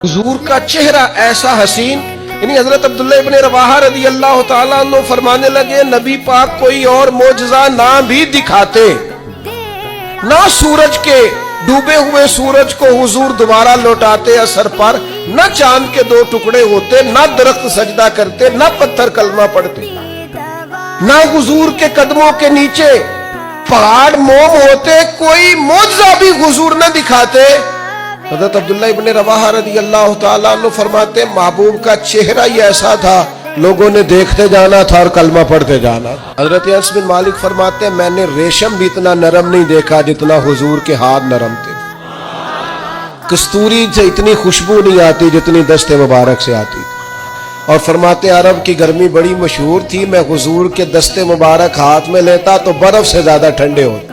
حضور کا چہرہ ایسا حسین، یعنی حضرت عبداللہ ابن رواحہ رضی اللہ تعالیٰ عنہ فرمانے لگے نبی پاک کوئی اور معجزہ نہ بھی دکھاتے، نہ سورج کے ڈوبے ہوئے سورج کو حضور دوبارہ لوٹاتے اثر پر، نہ چاند کے دو ٹکڑے ہوتے، نہ درخت سجدہ کرتے، نہ پتھر کلمہ پڑھتے، نہ حضور کے قدموں کے نیچے پہاڑ موم ہوتے، کوئی معجزہ بھی حضور نہ دکھاتے۔ حضرت عبداللہ ابن رواحہ رضی اللہ تعالیٰ عنہ فرماتے محبوب کا چہرہ ہی ایسا تھا، لوگوں نے دیکھتے جانا تھا اور کلمہ پڑھتے جانا۔ حضرت انس بن مالک فرماتے میں نے ریشم بھی اتنا نرم نہیں دیکھا جتنا حضور کے ہاتھ نرم تھے، کستوری سے اتنی خوشبو نہیں آتی جتنی دست مبارک سے آتی تھی۔ اور فرماتے عرب کی گرمی بڑی مشہور تھی، میں حضور کے دست مبارک ہاتھ میں لیتا تو برف سے زیادہ ٹھنڈے ہوتے۔